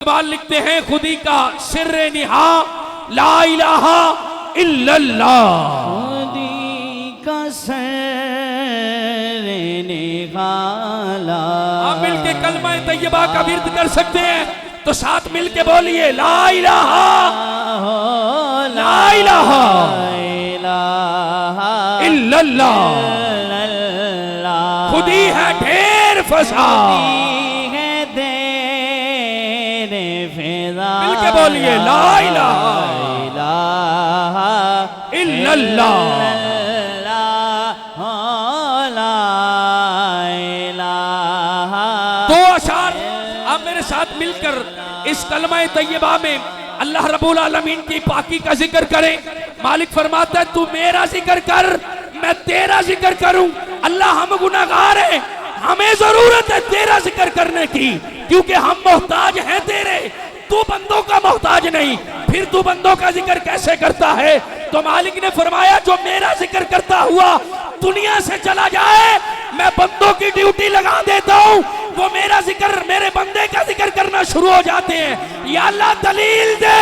इकबाल लिखते हैं खुदी का सिर्रे निहा ला इलाहा इल्लल्लाह। खुदी का सिर्रे निहा ला। आप मिलके कलमा तैयबा का विर्द कर सकते हैं तो साथ मिलके बोलिए ला इलाहा ला इलाहा इल्लल्लाह। खुदी है ढेर फसा मिलके बोलिए ला इलाहा इल्लल्लाह। दो अशार आप मेरे साथ मिलकर इस कलमा तैयबा में अल्लाह रब्बुल आलमीन की पाकी का जिक्र करें। मालिक फरमाता है तू मेरा जिक्र कर मैं तेरा जिक्र करूं। अल्लाह हम गुनाहगार हैं हमें जरूरत है तेरा जिक्र करने की क्योंकि हम मोहताज हैं तेरे तू बंदों का मोहताज नहीं। फिर तू बंदों का जिक्र कैसे करता है? तो मालिक ने फरमाया जो मेरा जिक्र करता हुआ दुनिया से चला जाए मैं बंदों की ड्यूटी लगा देता हूँ वो मेरा जिक्र मेरे बंदे का जिक्र करना शुरू हो जाते हैं। या अल्लाह दलील दे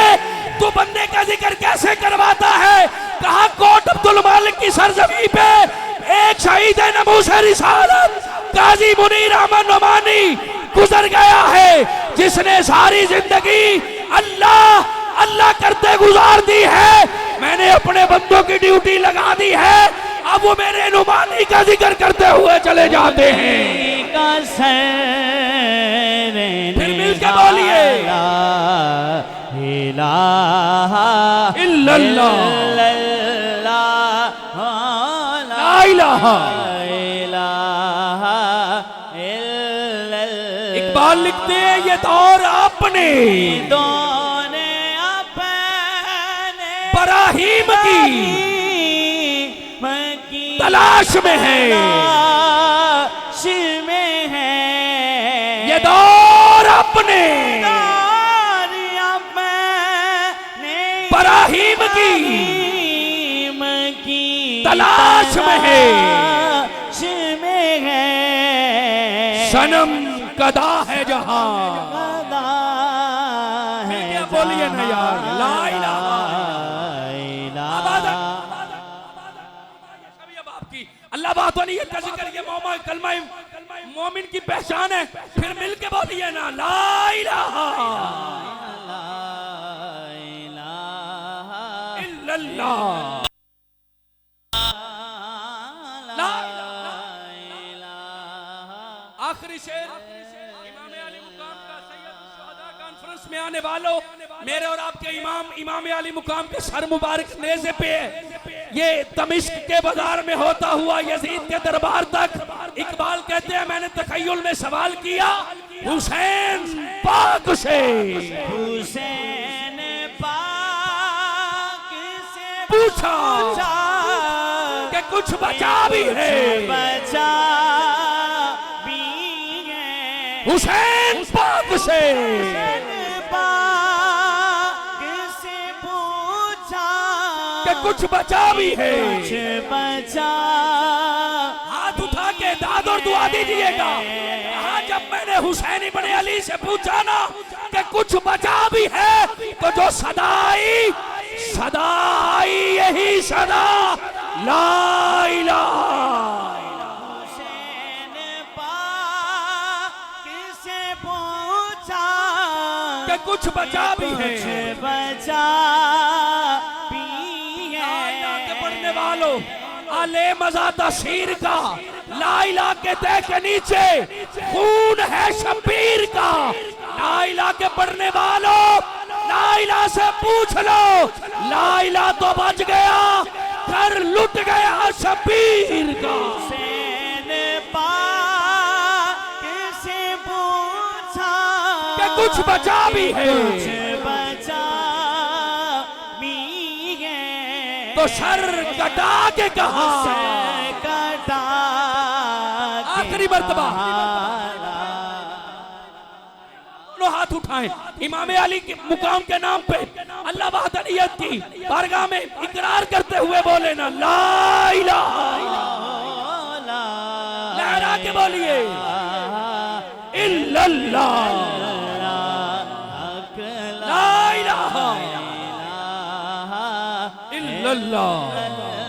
तू बंदे का जिक्र कैसे करवाता है? कहा कोट अब्दुल मालिक की सरजमी पे एक शहीद नमूस रिसालत काजी मुनीर अहमद नोमानी गुजर गया है जिसने सारी जिंदगी अल्लाह अल्लाह करते गुजार दी है। मैंने अपने बंदों की ड्यूटी लगा दी है अब वो मेरे नुमानी का जिक्र करते हुए चले जाते हैं। फिर मिलके बोलिए इल्लल्लाह ला इलाहा। इकबाल लिखते हैं ये दौर अपने बराहीम की तलाश में है ये दौर अपने बराहीम की तलाश में है सनम कदा है जहां बोलिए ना यार ला इलाहा। अल्लाह बातोनियत का जिक्र ये कलमा मोमिन की पहचान है। फिर मिलके बोलिए ना ला इलाहा इल्लल्लाह। आखिरी शेर इमाम अली मुकाम का सैयद शुहदा कॉन्फ्रेंस में आने वालों मेरे और आपके इमाम अली मुकाम के सर मुबारक नेज़े पे ये दमिश्क के बाजार में होता हुआ यजीद के दरबार तक। इकबाल कहते हैं मैंने तखय्युल में सवाल किया हुसैन पाक से पूछा कि कुछ बचा भी है हुसैन पाक से कुछ बचा भी है हाथ उठा के दाद और दुआ दीजिएगा। हाँ जब मैंने हुसैन इब्न अली से पूछा ना कि कुछ बचा भी है तो जो सदाई सदाई यही सदा ला इलाहा। कि कुछ बचा भी है वालों आले मज़ा तसीर का लाइला के तह के नीचे खून है शबीर का। लाइला के पढ़ने वालों लाइला से पूछ लो लाइला तो बच गया घर लुट गया शबीर का। कि कुछ बचा भी है तो सर कटा के कहा आखिरी मर्तबा दोनों हाथ उठाएं इमाम अली के मुकाम के नाम पे अल्लाह वहदानियत की बारगाह में इकरार करते हुए बोले ना ला इलाहा लहरा के बोलिए इल्लल्लाह अल्लाह।